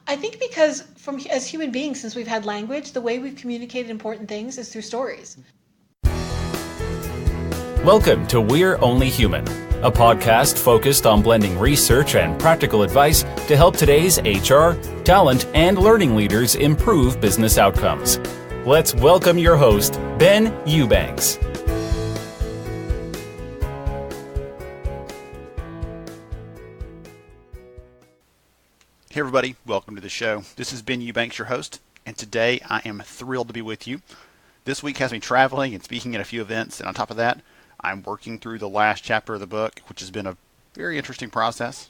I think because as human beings, since we've had language, the way we've communicated important things is through stories. Welcome to We're Only Human, a podcast focused on blending research and practical advice to help today's HR, talent, and learning leaders improve business outcomes. Let's welcome your host, Ben Eubanks. Hey everybody, welcome to the show. This is Ben Eubanks, your host, and today I am thrilled to be with you. This week has me traveling and speaking at a few events, and on top of that, I'm working through the last chapter of the book, which has been a very interesting process.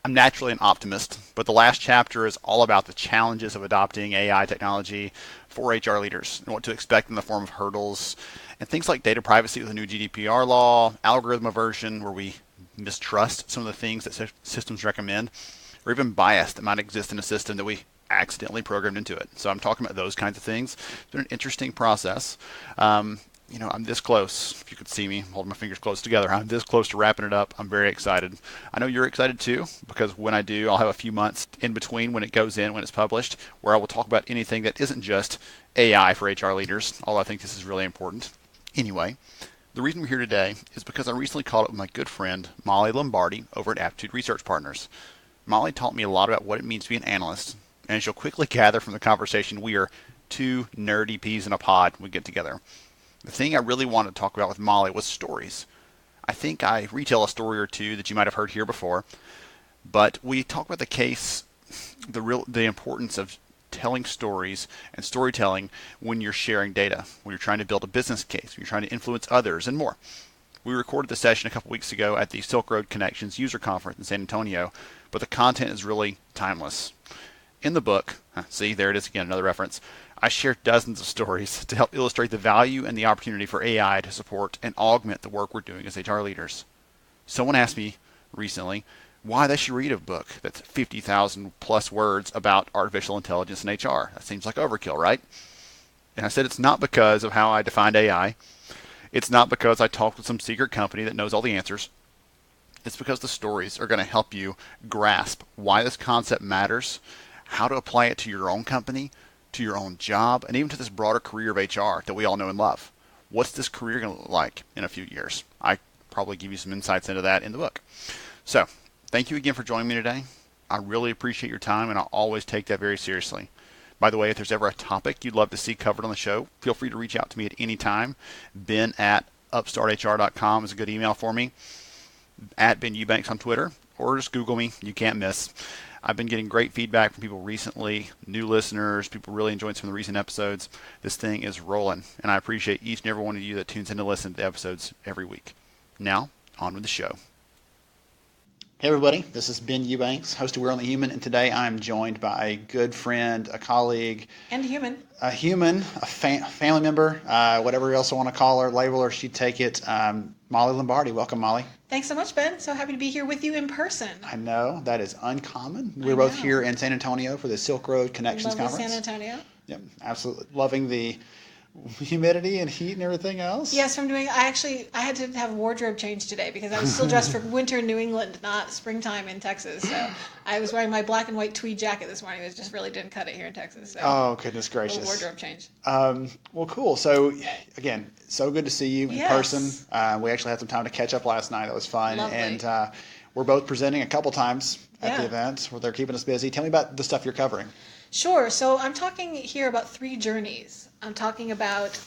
I'm naturally an optimist, but the last chapter is all about the challenges of adopting AI technology for HR leaders and what to expect in the form of hurdles and things like data privacy with the new GDPR law, algorithm aversion where we mistrust some of the things that systems recommend, or even bias that might exist in a system that we accidentally programmed into it. So I'm talking about those kinds of things. It's been an interesting process. I'm this close. If you could see me holding my fingers close together, I'm this close to wrapping it up. I'm very excited. I know you're excited too, because when I do, I'll have a few months in between when it goes in, when it's published, where I will talk about anything that isn't just AI for HR leaders, although I think this is really important. Anyway, the reason we're here today is because I recently caught up with my good friend, Mollie Lombardi, over at Aptitude Research Partners. Mollie taught me a lot about what it means to be an analyst, and as you'll quickly gather from the conversation, we are two nerdy peas in a pod when we get together. The thing I really wanted to talk about with Mollie was stories. I think I retell a story or two that you might have heard here before, but we talk about the case, the importance of telling stories and storytelling when you're sharing data, when you're trying to build a business case, when you're trying to influence others, and more. We recorded the session a couple weeks ago at the Silk Road Connections User Conference in San Antonio, but the content is really timeless. In the book, see, there it is again, another reference, I share dozens of stories to help illustrate the value and the opportunity for AI to support and augment the work we're doing as HR leaders. Someone asked me recently why they should read a book that's 50,000 plus words about artificial intelligence in HR. That seems like overkill, right? And I said it's not because of how I defined AI. It's not because I talked with some secret company that knows all the answers. It's because the stories are going to help you grasp why this concept matters, how to apply it to your own company, to your own job, and even to this broader career of HR that we all know and love. What's this career going to look like in a few years? I probably give you some insights into that in the book. So, thank you again for joining me today. I really appreciate your time, and I always take that very seriously. By the way, if there's ever a topic you'd love to see covered on the show, feel free to reach out to me at any time. Ben@upstarthr.com is a good email for me. At Ben Eubanks on Twitter, or just Google me. You can't miss. I've been getting great feedback from people recently, new listeners, people really enjoying some of the recent episodes. This thing is rolling, and I appreciate each and every one of you that tunes in to listen to the episodes every week. Now, on with the show. Hey everybody, this is Ben Eubanks, host of We're Only Human, and today I'm joined by a good friend, a colleague. And a family member, whatever else I want to call her, label her, she'd take it. Mollie Lombardi. Welcome, Mollie. Thanks so much, Ben. So happy to be here with you in person. I know, that is uncommon. We're both here in San Antonio for the Silk Road Connections Conference. San Antonio. Yep, absolutely. Loving the humidity and heat and everything else. Yes, I had to have a wardrobe change today because I was still dressed for winter in New England, not springtime in Texas. So I was wearing my black and white tweed jacket this morning. It just really didn't cut it here in Texas. So oh, goodness gracious. A wardrobe change. Well, cool. So again, so good to see you in person. We actually had some time to catch up last night. That was fun. Lovely. And we're both presenting a couple times at the event where they're keeping us busy. Tell me about the stuff you're covering. Sure. So I'm talking here about 3 journeys. I'm talking about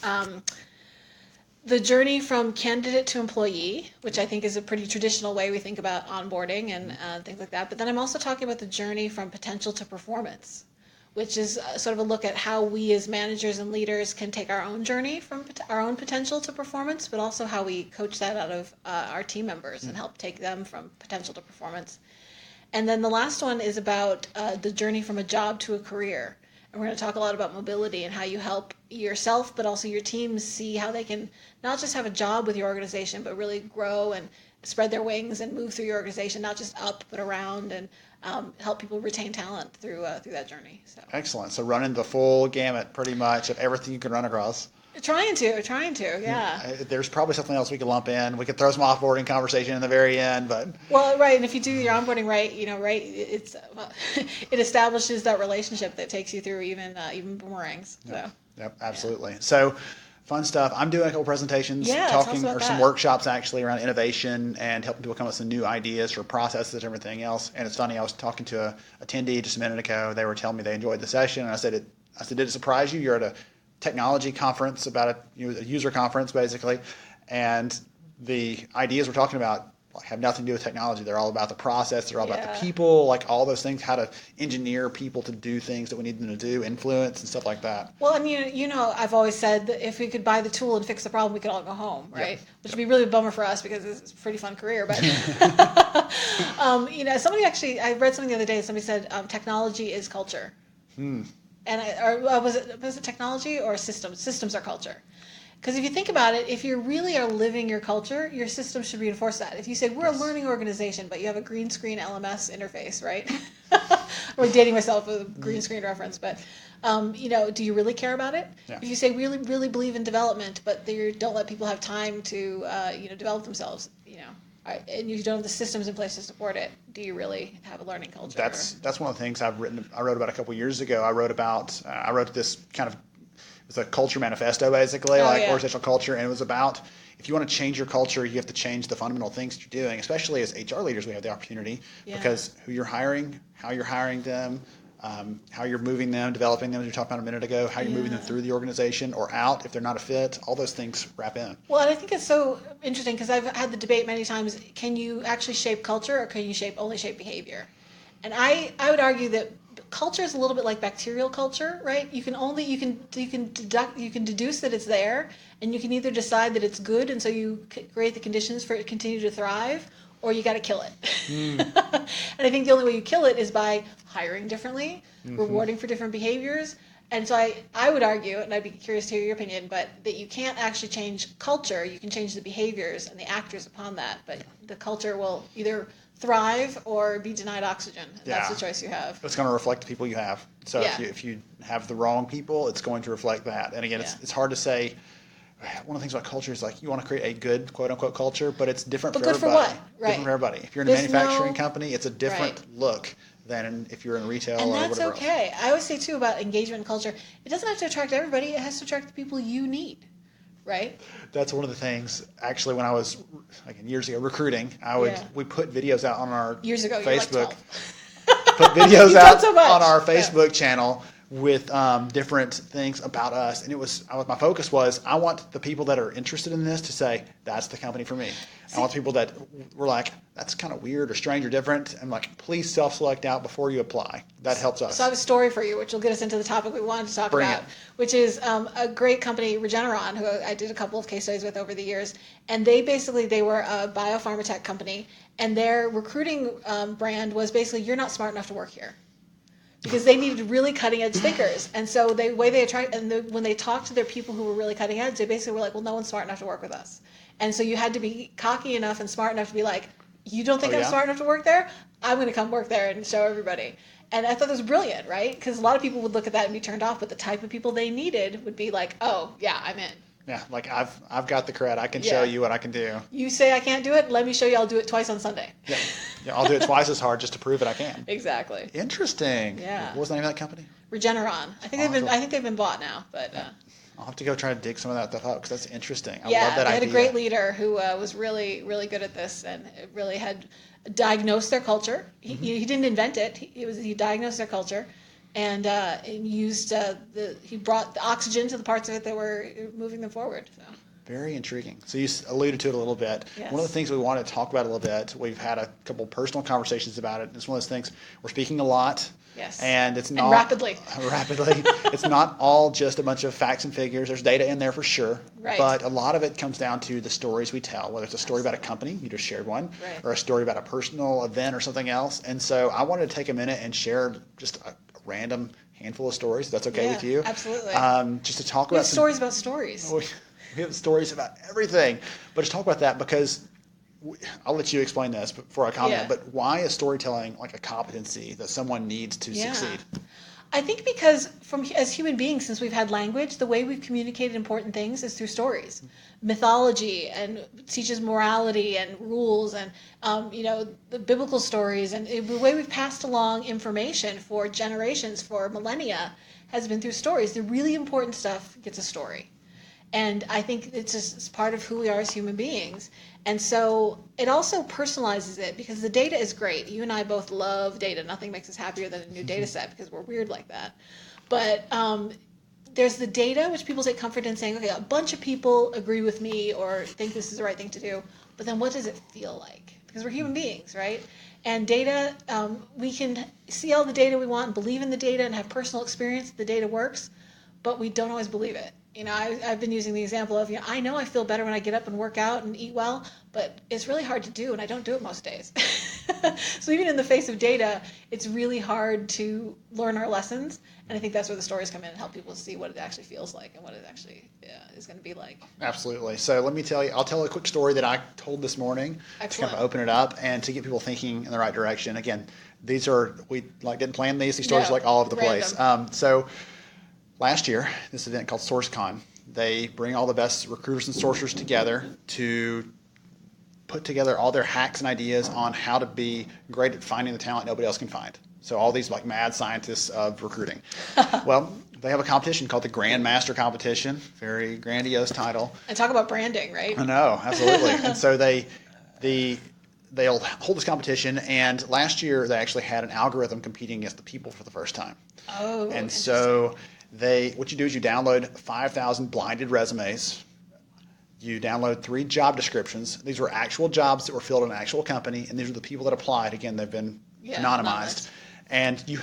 the journey from candidate to employee, which I think is a pretty traditional way we think about onboarding and things like that. But then I'm also talking about the journey from potential to performance, which is sort of a look at how we as managers and leaders can take our own journey from our own potential to performance, but also how we coach that out of our team members and help take them from potential to performance. And then the last one is about the journey from a job to a career. And we're going to talk a lot about mobility and how you help yourself, but also your teams see how they can not just have a job with your organization, but really grow and spread their wings and move through your organization, not just up, but around, and help people retain talent through that journey. So. Excellent. So running the full gamut pretty much of everything you can run across. Trying to, yeah. There's probably something else we could lump in. We could throw some offboarding conversation in the very end, but Well, right, and if you do your onboarding right, it's it establishes that relationship that takes you through even boomerangs. So. Yep, absolutely. Yeah. So, fun stuff. I'm doing a couple presentations, talking or some workshops actually around innovation and helping people come up with some new ideas for processes and everything else. And it's funny, I was talking to a attendee just a minute ago. They were telling me they enjoyed the session, and I said, did it surprise you? You're at a technology conference about a user conference basically, and the ideas we're talking about have nothing to do with technology. They're all about the process. They're all about the people, like all those things, how to engineer people to do things that we need them to do, influence and stuff like that. Well, and I've always said that if we could buy the tool and fix the problem, we could all go home, right? Which would be really a bummer for us because it's a pretty fun career. But somebody actually, I read something the other day. Somebody said technology is culture. And was it technology or systems? Systems are culture. Because if you think about it, if you really are living your culture, your system should reinforce that. If you say, we're a learning organization, but you have a green screen LMS interface, right? We're dating myself with a green screen reference, but do you really care about it? Yeah. If you say, really, really believe in development, but you don't let people have time to develop themselves, and you don't have the systems in place to support it, do you really have a learning culture? That's one of the things I wrote about a couple of years ago. I wrote this kind of, it's a culture manifesto basically, organizational culture, and it was about, if you want to change your culture, you have to change the fundamental things you're doing, especially as HR leaders. We have the opportunity because who you're hiring, how you're hiring them, how you're moving them, developing them, as we talked about a minute ago, how you're moving them through the organization or out if they're not a fit, all those things wrap in. Well, and I think it's so interesting because I've had the debate many times, can you actually shape culture or can you only shape behavior? And I would argue that culture is a little bit like bacterial culture, right? You can deduce that it's there, and you can either decide that it's good and so you create the conditions for it to continue to thrive, or you got to kill it. And I think the only way you kill it is by hiring differently, rewarding for different behaviors. And so I would argue, and I'd be curious to hear your opinion, but that you can't actually change culture. You can change the behaviors and the actors upon that, but the culture will either thrive or be denied oxygen. And that's the choice you have. It's going to reflect the people you have. So if you have the wrong people, it's going to reflect that. And again, it's hard to say. One of the things about culture is like you want to create a good quote unquote culture, but it's different for everybody. But good for what? Right. Different for everybody. If you're in a manufacturing company, it's a different look than if you're in retail or whatever else. And that's okay. I always say too about engagement and culture, it doesn't have to attract everybody, it has to attract the people you need. Right? That's one of the things. Actually, when I was years ago recruiting, we put videos out on our Facebook. Put videos out on our Facebook channel with different things about us, and my focus was I want the people that are interested in this to say that's the company for me. I want people that were like, that's kind of weird or strange or different. I'm like, please self-select out before you apply. That helps us. So I have a story for you, which will get us into the topic we wanted to talk about, which is a great company, Regeneron, who I did a couple of case studies with over the years. And they were a biopharma tech company, and their recruiting brand was basically, you're not smart enough to work here. Because they needed really cutting edge thinkers. And so the way they attract, when they talked to their people who were really cutting edge, they basically were like, well, no one's smart enough to work with us. And so you had to be cocky enough and smart enough to be like, you don't think I'm smart enough to work there? I'm going to come work there and show everybody. And I thought that was brilliant, right? Because a lot of people would look at that and be turned off, but the type of people they needed would be like, oh, yeah, I'm in. Yeah, like I've got the cred. I can show you what I can do. You say I can't do it, let me show you I'll do it twice on Sunday. Yeah, I'll do it twice as hard just to prove that I can. Exactly. Interesting. Yeah. What was the name of that company? Regeneron. I think they've been bought now, but. I'll have to go try to dig some of that stuff up because that's interesting. I love that idea. They had a great leader who was really, really good at this and really had diagnosed their culture. He didn't invent it. He diagnosed their culture, and he brought the oxygen to the parts of it that were moving them forward. So. Very intriguing. So you alluded to it a little bit. Yes. One of the things we want to talk about a little bit, we've had a couple personal conversations about it. It's one of those things, we're speaking a lot. Yes. And it's not... And rapidly. Rapidly. It's not all just a bunch of facts and figures. There's data in there for sure. Right. But a lot of it comes down to the stories we tell, whether it's a story about a company, you just shared one, or a story about a personal event or something else. And so I wanted to take a minute and share just a random handful of stories, if that's okay with you. Absolutely. Just to talk about stories about stories. We have stories about everything, but just talk about that because I'll let you explain this before I comment, but why is storytelling like a competency that someone needs to succeed? I think because as human beings, since we've had language, the way we've communicated important things is through stories, mythology, and teaches morality and rules, and the biblical stories, and the way we've passed along information for generations, for millennia, has been through stories. The really important stuff gets a story. And I think it's part of who we are as human beings. And so it also personalizes it, because the data is great. You and I both love data. Nothing makes us happier than a new data set, because we're weird like that. But there's the data, which people take comfort in saying, okay, a bunch of people agree with me or think this is the right thing to do. But then what does it feel like? Because we're human beings, right? And data, we can see all the data we want and believe in the data and have personal experience that the data works, but we don't always believe it. I've been using the example of, I know I feel better when I get up and work out and eat well, but it's really hard to do, and I don't do it most days. So even in the face of data, it's really hard to learn our lessons, and I think that's where the stories come in and help people see what it actually feels like and what it actually is going to be like. Absolutely. So let me tell you, I'll tell a quick story that I told this morning. Excellent. To kind of open it up and to get people thinking in the right direction. Again, we didn't plan these stories No, all over the random. place. So last year, this event called SourceCon, they bring all the best recruiters and sourcers together to put together all their hacks and ideas on how to be great at finding the talent nobody else can find. So all these mad scientists of recruiting. Well, they have a competition called the Grand Master Competition, very grandiose title. And talk about branding, right? I know, absolutely. And so they'll hold this competition, and last year they actually had an algorithm competing against the people for the first time. Oh, and so what you do is you download 5,000 blinded resumes. You download 3 job descriptions. These were actual jobs that were filled in an actual company, and these are the people that applied. Again, they've been anonymized. And you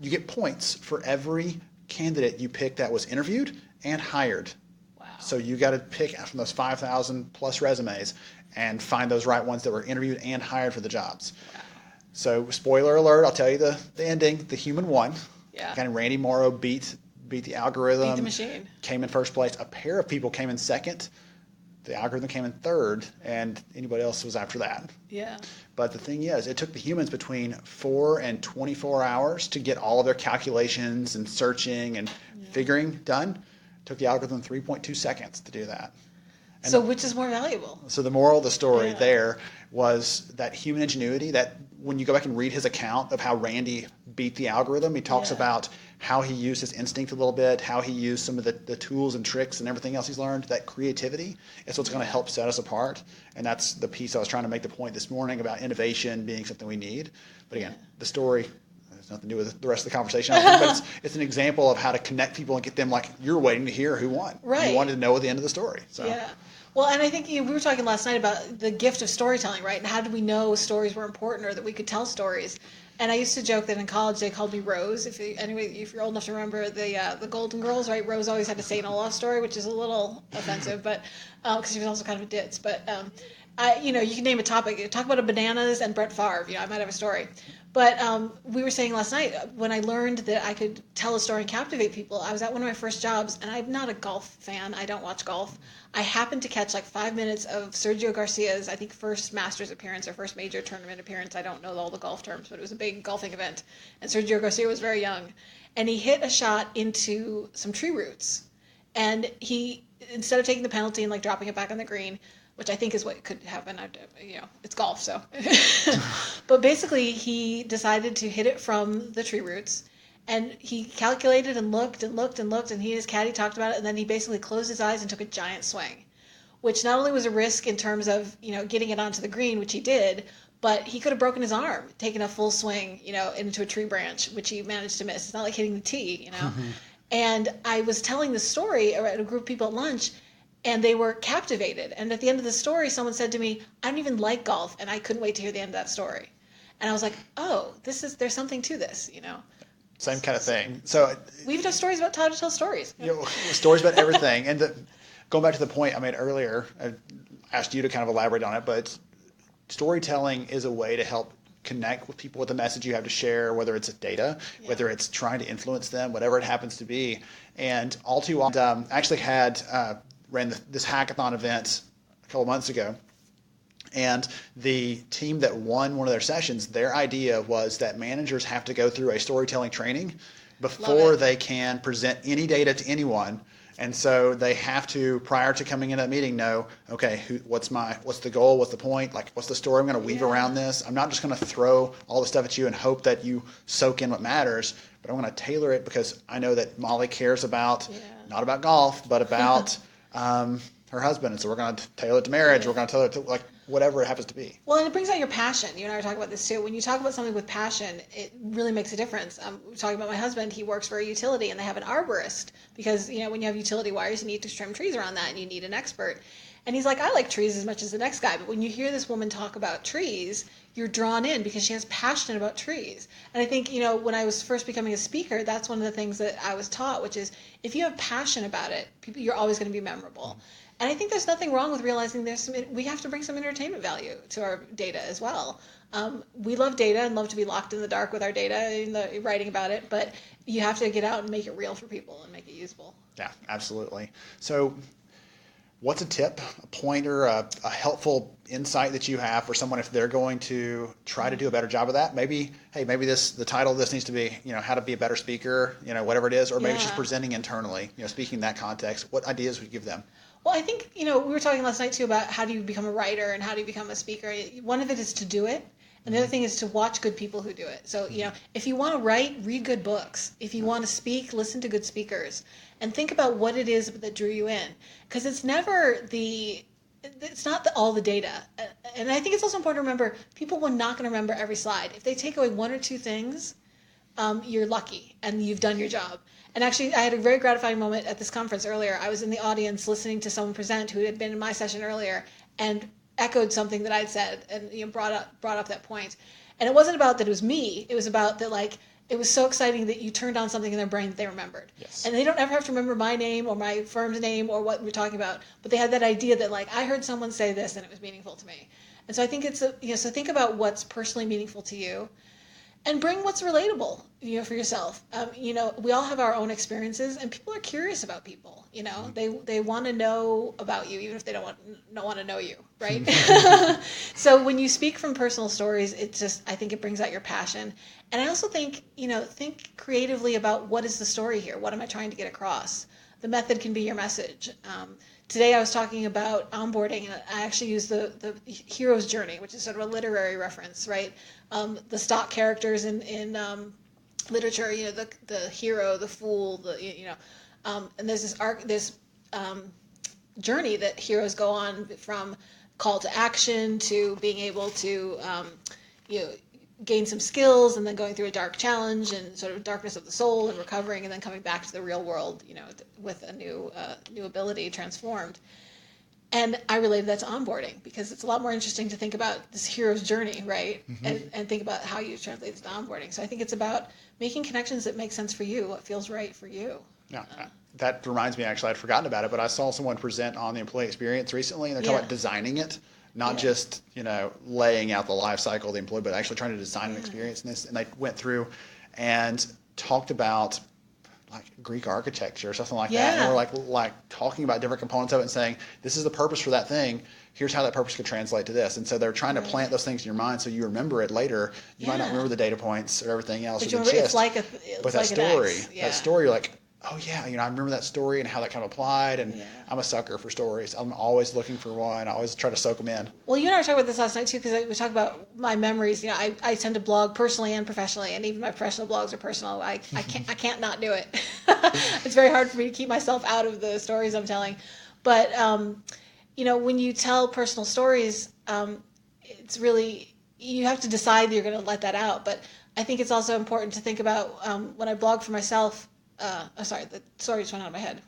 get points for every candidate you pick that was interviewed and hired. Wow. So you got to pick from those 5,000 plus resumes and find those right ones that were interviewed and hired for the jobs. Wow. So spoiler alert, I'll tell you the ending. The human won. Yeah. Kind of Randy Morrow beat the algorithm. Beat the machine. Came in first place. A pair of people came in second. The algorithm came in third, and anybody else was after that. Yeah. But the thing is, it took the humans between 4 and 24 hours to get all of their calculations and searching and figuring done. It took the algorithm 3.2 seconds to do that. And So which is more valuable? So the moral of the story there was that human ingenuity, that when you go back and read his account of how Randy beat the algorithm, he talks about how he used his instinct a little bit, how he used some of the tools and tricks and everything else he's learned. That creativity is what's going to help set us apart. And that's the piece I was trying to make the point this morning about innovation being something we need. But again, the story has nothing to do with the rest of the conversation, I think, but it's an example of how to connect people and get them you're waiting to hear who won. Right. You wanted to know at the end of the story. So. Yeah. Well, and I think we were talking last night about the gift of storytelling, right? And how did we know stories were important or that we could tell stories? And I used to joke that in college they called me Rose. If you're old enough to remember the Golden Girls, right? Rose always had to say an Olaf story, which is a little offensive, but because she was also kind of a ditz. But you can name a topic. Talk about bananas and Brett Favre. I might have a story. But we were saying last night, when I learned that I could tell a story and captivate people, I was at one of my first jobs, and I'm not a golf fan. I don't watch golf. I happened to catch 5 minutes of Sergio Garcia's, I think, first Masters appearance or first major tournament appearance. I don't know all the golf terms, but it was a big golfing event. And Sergio Garcia was very young. And he hit a shot into some tree roots. And he, instead of taking the penalty and dropping it back on the green, which I think is what could happen. It's golf, so. But basically, he decided to hit it from the tree roots, and he calculated and looked and looked and looked, and he and his caddy talked about it, and then he basically closed his eyes and took a giant swing, which not only was a risk in terms of getting it onto the green, which he did, but he could have broken his arm taking a full swing into a tree branch, which he managed to miss. It's not like hitting the tee, And I was telling the story at a group of people at lunch, and they were captivated. And at the end of the story, someone said to me, I don't even like golf, and I couldn't wait to hear the end of that story. And I was like, oh, there's something to this, Same kind of thing. So we even have stories about how to tell stories. Stories about everything. And going back to the point I made earlier, I asked you to kind of elaborate on it, but storytelling is a way to help connect with people with the message you have to share, whether it's data, whether it's trying to influence them, whatever it happens to be. And all too often, I actually ran this hackathon event a couple months ago, and the team that won one of their sessions, their idea was that managers have to go through a storytelling training before they can present any data to anyone. And so they have to, prior to coming into that meeting, know, okay, what's the goal, what's the point, like what's the story I'm going to weave around this. I'm not just going to throw all the stuff at you and hope that you soak in what matters, but I'm going to tailor it because I know that Mollie cares about, not about golf, but about her husband. And so we're going to tailor it to marriage. We're going to tailor it to like whatever it happens to be. Well, and it brings out your passion. You and I were talking about this too. When you talk about something with passion, it really makes a difference. We're talking about my husband. He works for a utility, and they have an arborist because, you know, when you have utility wires, you need to trim trees around that, and you need an expert. And he's like, I like trees as much as the next guy. But when you hear this woman talk about trees, you're drawn in because she has passion about trees. And I think, you know, when I was first becoming a speaker, that's one of the things that I was taught, which is if you have passion about it, you're always going to be memorable. And I think there's nothing wrong with realizing we have to bring some entertainment value to our data as well. We love data and love to be locked in the dark with our data and writing about it, but you have to get out and make it real for people and make it usable. Yeah, absolutely. So what's a tip, a pointer, a helpful insight that you have for someone if they're going to try to do a better job of that? Maybe, hey, maybe the title of this needs to be, you know, how to be a better speaker, you know, whatever it is, or maybe it's just presenting internally, you know, speaking in that context. What ideas would you give them? Well, I think, you know, we were talking last night too about how do you become a writer and how do you become a speaker. One of it is to do it. And the other thing is to watch good people who do it. So, you know, if you want to write, read good books. If you want to speak, listen to good speakers. And think about what it is that drew you in. Because it's not all the data. And I think it's also important to remember, people are not going to remember every slide. If they take away one or two things, you're lucky and you've done your job. And actually, I had a very gratifying moment at this conference earlier. I was in the audience listening to someone present who had been in my session earlier and echoed something that I'd said and, you know, brought up that point. And it wasn't about that it was me. It was about that, like, it was so exciting that you turned on something in their brain that they remembered. Yes. And they don't ever have to remember my name or my firm's name or what we're talking about, but they had that idea that, like, I heard someone say this and it was meaningful to me. And so I think so think about what's personally meaningful to you. And bring what's relatable, you know, for yourself. You know, we all have our own experiences, and people are curious about people. You know, they want to know about you, even if they don't want to know you, right? So when you speak from personal stories, I think it brings out your passion. And I also think, you know, think creatively about what is the story here? What am I trying to get across? The method can be your message. Today I was talking about onboarding, and I actually used the hero's journey, which is sort of a literary reference, right? The stock characters in literature, you know, the hero, the fool, and there's this journey that heroes go on from call to action to being able to, you know, gain some skills and then going through a dark challenge and sort of darkness of the soul and recovering and then coming back to the real world, you know, with a new ability transformed. And I related that to onboarding because it's a lot more interesting to think about this hero's journey, right? Mm-hmm. And think about how you translate it to onboarding. So I think it's about making connections that make sense for you, what feels right for you. Yeah, that reminds me, actually, I'd forgotten about it, but I saw someone present on the employee experience recently, and they're talking about designing it. Not just, you know, laying out the life cycle of the employee, but actually trying to design an experience in this. And they went through and talked about like Greek architecture or something like that. And we're like talking about different components of it and saying, this is the purpose for that thing. Here's how that purpose could translate to this. And so they're trying to plant those things in your mind so you remember it later. You might not remember the data points or everything else. But you remember, it's like that story, you're like, oh yeah, you know, I remember that story and how that kind of applied, and I'm a sucker for stories. I'm always looking for one. I always try to soak them in. Well, you and I were talking about this last night too, because we talk about my memories. You know, I tend to blog personally and professionally, and even my professional blogs are personal. I can't not do it. It's very hard for me to keep myself out of the stories I'm telling. But you know, when you tell personal stories, it's really, you have to decide that you're going to let that out. But I think it's also important to think about when I blog for myself. Sorry, the story just went out of my head.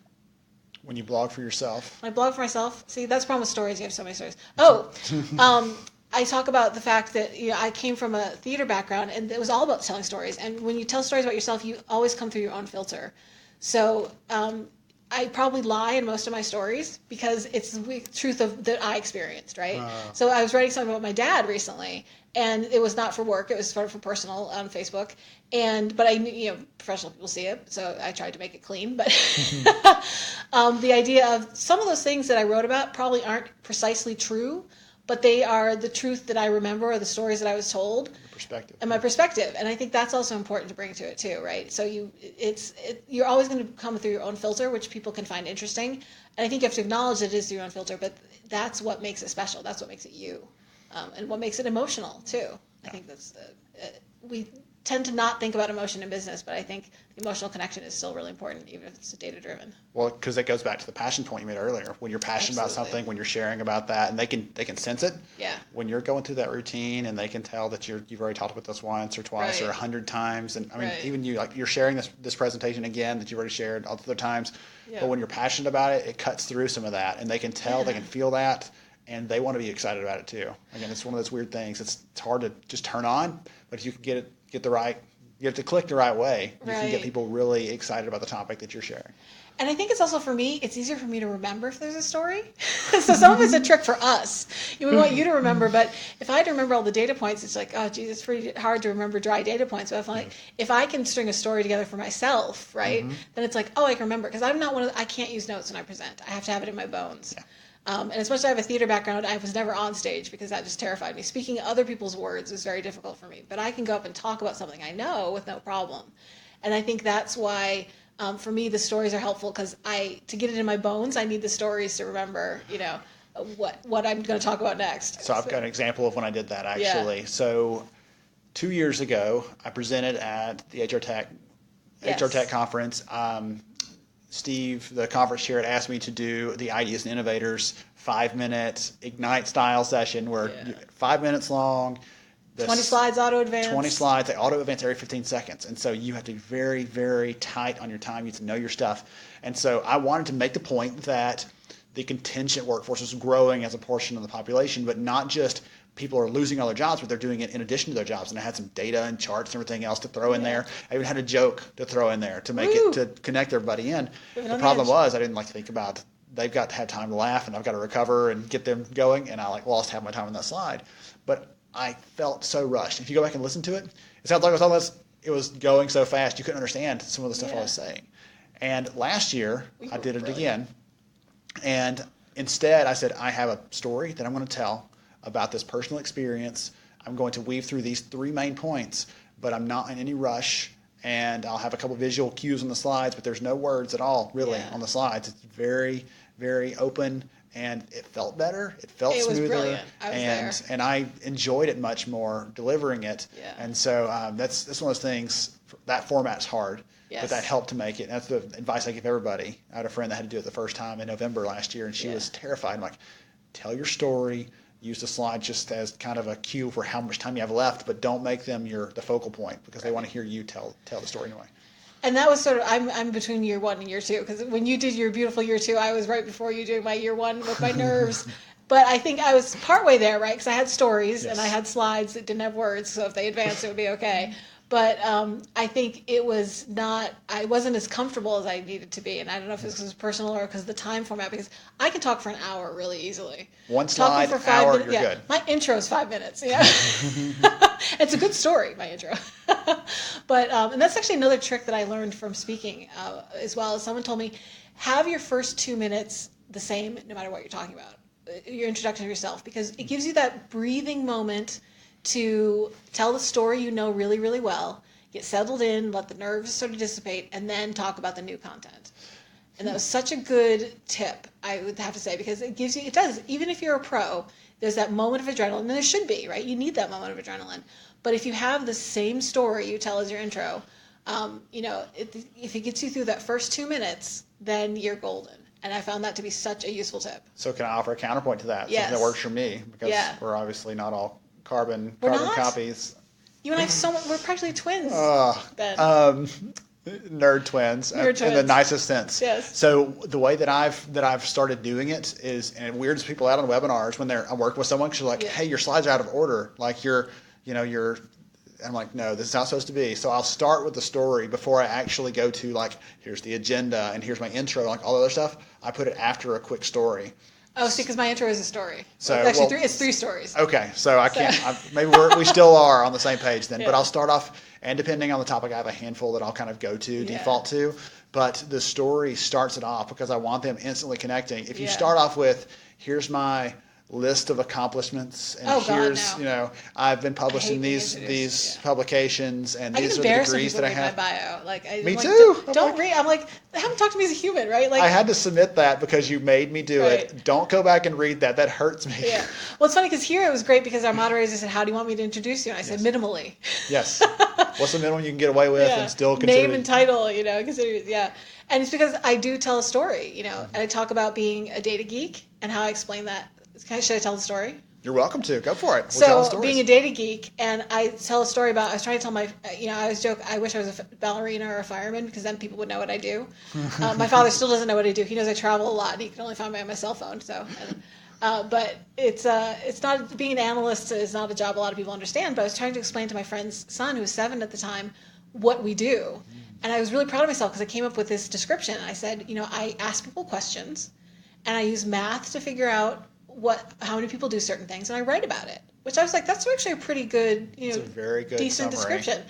When you blog for yourself? When I blog for myself? See, that's the problem with stories. You have so many stories. I talk about the fact that, you know, I came from a theater background, and it was all about telling stories. And when you tell stories about yourself, you always come through your own filter. So I probably lie in most of my stories because it's the truth that I experienced, right? So I was writing something about my dad recently, and it was not for work. It was for personal on Facebook. But I knew, you know, professional people see it, so I tried to make it clean. But the idea of some of those things that I wrote about probably aren't precisely true, but they are the truth that I remember or the stories that I was told. perspective. And my perspective. And I think that's also important to bring to it too, right? So you're always going to come through your own filter, which people can find interesting. And I think you have to acknowledge that it is your own filter, but that's what makes it special. That's what makes it you. And what makes it emotional too. I think that's we tend to not think about emotion in business, but I think the emotional connection is still really important, even if it's data driven. Well, because that goes back to the passion point you made earlier. When you're passionate about something, when you're sharing about that, and they can sense it. Yeah. When you're going through that routine, and they can tell that you've already talked about this once or twice or 100 times, and I mean, even you, like, you're sharing this presentation again that you've already shared other times. Yeah. But when you're passionate about it, it cuts through some of that, and they can tell, they can feel that, and they want to be excited about it too. Again, it's one of those weird things. It's hard to just turn on, but if you can get the right. You have to click the right way. You can get people really excited about the topic that you're sharing. And I think it's also, for me, it's easier for me to remember if there's a story. So some of it's a trick for us. We want you to remember, but if I had to remember all the data points, it's like, oh, geez, it's pretty hard to remember dry data points. But if I can string a story together for myself, right, then it's like, oh, I can remember. Because I'm not I can't use notes when I present. I have to have it in my bones. Yeah. And as much as I have a theater background, I was never on stage because that just terrified me. Speaking other people's words is very difficult for me. But I can go up and talk about something I know with no problem. And I think that's why, for me, the stories are helpful, because to get it in my bones, I need the stories to remember, what I'm going to talk about next. So I've got an example of when I did that, actually. Yeah. So 2 years ago, I presented at the HR Tech conference. Steve, the conference chair, had asked me to do the Ideas and Innovators 5-minute Ignite style session where 5 minutes long. 20 slides auto advance. 20 slides. They auto advance every 15 seconds. And so you have to be very, very tight on your time. You have to know your stuff. And so I wanted to make the point that the contingent workforce is growing as a portion of the population, but not just people are losing all their jobs, but they're doing it in addition to their jobs. And I had some data and charts and everything else to throw in there. I even had a joke to throw in there to make it, to connect everybody in. The problem was I didn't like to think about, they've got to have time to laugh and I've got to recover and get them going. And I lost half my time on that slide. But I felt so rushed. If you go back and listen to it, it sounds like it was going so fast you couldn't understand some of the stuff I was saying. And last year I did it again. And instead I said, I have a story that I'm going to tell about this personal experience. I'm going to weave through these 3 main points, but I'm not in any rush, and I'll have a couple visual cues on the slides, but there's no words at all really on the slides. It's very, very open, and it felt better. It felt smoother. Was brilliant. I was there. And I enjoyed it much more delivering it. Yeah. And so that's one of those things. That format's hard. Yes. But that helped to make it. And that's the advice I give everybody. I had a friend that had to do it the first time in November last year, and she was terrified. I'm like, tell your story. Use the slide just as kind of a cue for how much time you have left, but don't make them the focal point, because they want to hear you tell the story anyway. And that was sort of, I'm between year 1 and year 2, because when you did your beautiful year 2, I was right before you doing my year 1 with my nerves. But I think I was partway there, right? Because I had stories and I had slides that didn't have words, so if they advanced, it would be okay. But I think I wasn't as comfortable as I needed to be. And I don't know if this was personal or because of the time format, because I can talk for an hour really easily. One slide, for 5 minutes, you're good. My intro is 5 minutes. Yeah. It's a good story, my intro. But and that's actually another trick that I learned from speaking as well. Someone told me, have your first 2 minutes the same no matter what you're talking about, your introduction of yourself, because it gives you that breathing moment to tell the story you know really, really well, get settled in, let the nerves sort of dissipate, and then talk about the new content. And that was such a good tip, I would have to say, because it does, even if you're a pro, there's that moment of adrenaline, and there should be, right? You need that moment of adrenaline. But if you have the same story you tell as your intro, if it gets you through that first 2 minutes, then you're golden. And I found that to be such a useful tip. So can I offer a counterpoint to that? Yes. Something that works for me, because we're obviously not all carbon copies. You and I have we're practically twins. Nerd twins, in the nicest sense. Yes. So the way that I've started doing it is, and it weirds people out on webinars when I'm working with someone, because you're like, hey, your slides are out of order. Like I'm like, no, this is how it's supposed to be. So I'll start with the story before I actually go to, like, here's the agenda and here's my intro, like all the other stuff. I put it after a quick story. Oh, see, because my intro is a story. So actually, it's 3 stories. Okay, so I can't. Maybe we still are on the same page then. Yeah. But I'll start off, and depending on the topic, I have a handful that I'll kind of go to, default to. But the story starts it off because I want them instantly connecting. If you start off with, here's my list of accomplishments, and Oh, God, here's no. you know I've been published I in hate being these introduced, yeah. publications, and I get these are the embarrassed when degrees people that I read have. my bio. Like, Me I'm like, too. Don't read. I'm like, haven't talked to me as a human, right? Like, I had to submit that because you made me do Right. it. Don't go back and read that. That hurts me. yeah. Well, it's funny because here it was great because our moderators said, "How do you want me to introduce you?" And I said, Yes. "Minimally." Yes. What's the minimum you can get away with and still consider Name and title, yeah. And it's because I do tell a story, Mm-hmm. and I talk about being a data geek and how I explain that. Should I tell the story? You're welcome to. Go for it. We'll tell So stories. being a data geek, and I tell a story about, I was trying to tell my, I always joke, I wish I was a ballerina or a fireman because then people would know what I do. My father still doesn't know what I do. He knows I travel a lot and he can only find me on my cell phone. So, but it's not, being an analyst is not a job a lot of people understand, but I was trying to explain to my friend's son, who was 7 at the time, what we do. And I was really proud of myself because I came up with this description. I said, I ask people questions and I use math to figure out how many people do certain things, and I write about it, which I was like, that's actually a pretty good, It's a very good decent summary. description.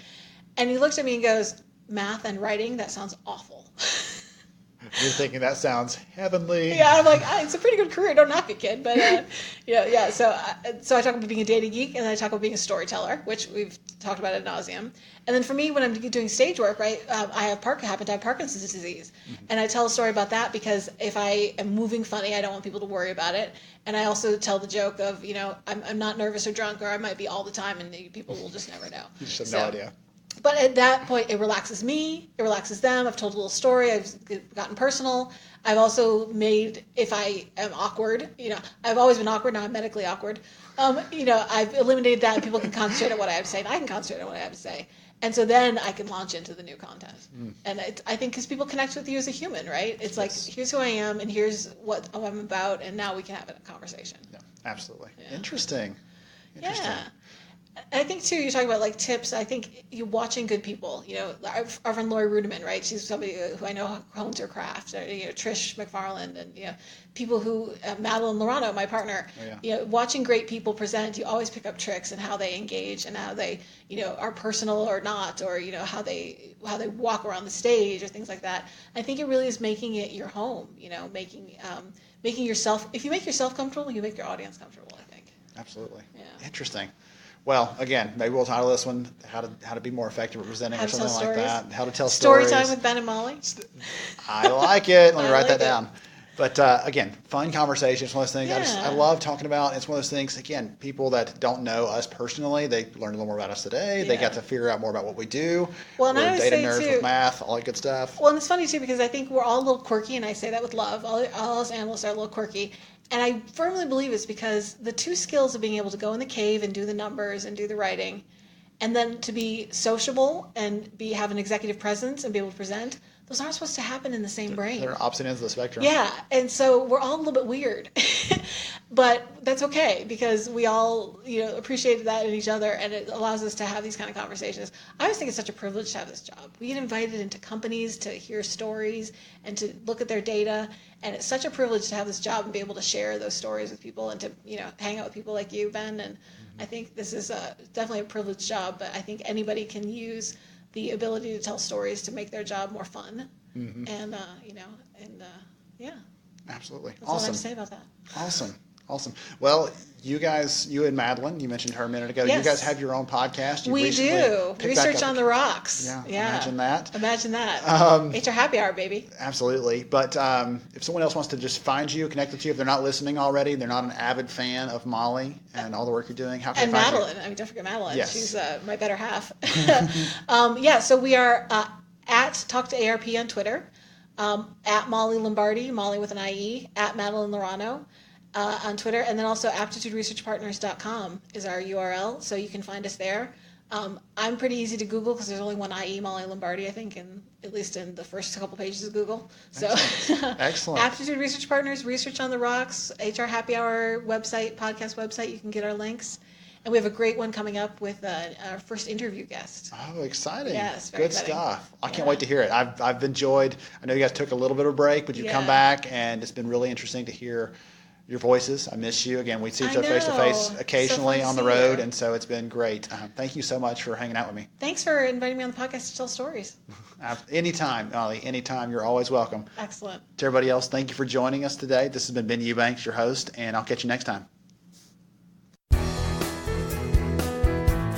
And he looked at me and goes, math and writing, that sounds awful. You're thinking that sounds heavenly. Yeah, I'm like, it's a pretty good career. Don't knock it, kid. But yeah. So I talk about being a data geek, and then I talk about being a storyteller, which we've talked about ad nauseum. And then for me, when I'm doing stage work, right, I happen to have Parkinson's disease, and I tell a story about that because if I am moving funny, I don't want people to worry about it. And I also tell the joke of, I'm not nervous or drunk, or I might be all the time, and people will just never know. You just have no idea. But at that point, it relaxes me. It relaxes them. I've told a little story. I've gotten personal. I've also made, if I am awkward, I've always been awkward. Now I'm medically awkward. I've eliminated that. And people can concentrate on what I have to say, and I can concentrate on what I have to say. And so then I can launch into the new content. And I think because people connect with you as a human, right? It's like, here's who I am, and here's what I'm about, and now we can have a conversation. Yeah, absolutely. Yeah. Interesting. Yeah. I think too, you're talking about like tips. I think you watching good people. Our friend Lori Rudiman, right? She's somebody who I know hones her craft. Or, Trish McFarland, and people who Madeline Lorano, my partner. Oh, yeah. Watching great people present, you always pick up tricks and how they engage and how they are personal or not, or how they walk around the stage or things like that. I think it really is making it your home. Making yourself. If you make yourself comfortable, you make your audience comfortable. I think. Absolutely. Yeah. Interesting. Well, again, maybe we'll title this one "How to Be More Effective at Presenting" or something like that. How to tell stories. Story time with Ben and Mollie. I like it. Let me I write like that it. down. But again, fun conversation. It's one of those things I Yeah. love talking about. It's one of those things, again, people that don't know us personally, they learned a little more about us today. They Yeah. got to figure out more about what we do. Well, and I We're always data say, nerds too- with math, all that good stuff. Well, and it's funny too because I think we're all a little quirky, and I say that with love. All us analysts are a little quirky, and I firmly believe it's because the two skills of being able to go in the cave and do the numbers and do the writing, and then to be sociable and have an executive presence and be able to present. Those aren't supposed to happen in the same brain. They're opposite ends of the spectrum. Yeah, and so we're all a little bit weird, but that's okay because we all, appreciate that in each other, and it allows us to have these kind of conversations. I always think it's such a privilege to have this job. We get invited into companies to hear stories and to look at their data, and it's such a privilege to have this job and be able to share those stories with people and to, hang out with people like you, Ben. And I think this is definitely a privileged job, but I think anybody can use the ability to tell stories to make their job more fun. And, yeah. Absolutely. That's all I have Awesome. to say about that. Awesome. Well, you and Madeline, you mentioned her a minute ago. Yes. You guys have your own podcast. You We recently do. picked back Research up- on the Rocks. Yeah, Yeah. imagine that. HR happy hour, baby. Absolutely. But if someone else wants to just find you, connect with you, if they're not listening already, they're not an avid fan of Mollie and all the work you're doing, how can And they find Madeline. I mean, don't forget Madeline. Yes. She's my better half. So we are at Talk to ARP on Twitter, at Mollie Lombardi, Mollie with an IE, at Madeline Lorano on Twitter, and then also aptituderesearchpartners.com is our URL, so you can find us there. I'm pretty easy to Google because there's only one IE, Mollie Lombardi, I think, at least in the first couple pages of Google. So, Excellent. Aptitude Research Partners, Research on the Rocks, HR Happy Hour website, podcast website. You can get our links. And we have a great one coming up with our first interview guest. Oh, exciting. Yes, very Good exciting. stuff. I can't Yeah. wait to hear it. I've enjoyed, I know you guys took a little bit of a break, but you've come Yeah. back, and it's been really interesting to hear your voices. I miss you. Again, we see each I other face to face know. occasionally So fun on to the see road, you. and so it's been great. Thank you so much for hanging out with me. Thanks for inviting me on the podcast to tell stories. Anytime, Mollie, anytime. You're always welcome. Excellent. To everybody else, thank you for joining us today. This has been Ben Eubanks, your host, and I'll catch you next time.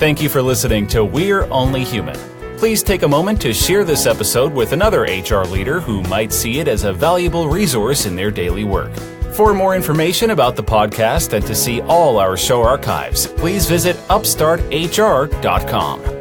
Thank you for listening to We're Only Human. Please take a moment to share this episode with another HR leader who might see it as a valuable resource in their daily work. For more information about the podcast and to see all our show archives, please visit upstarthr.com.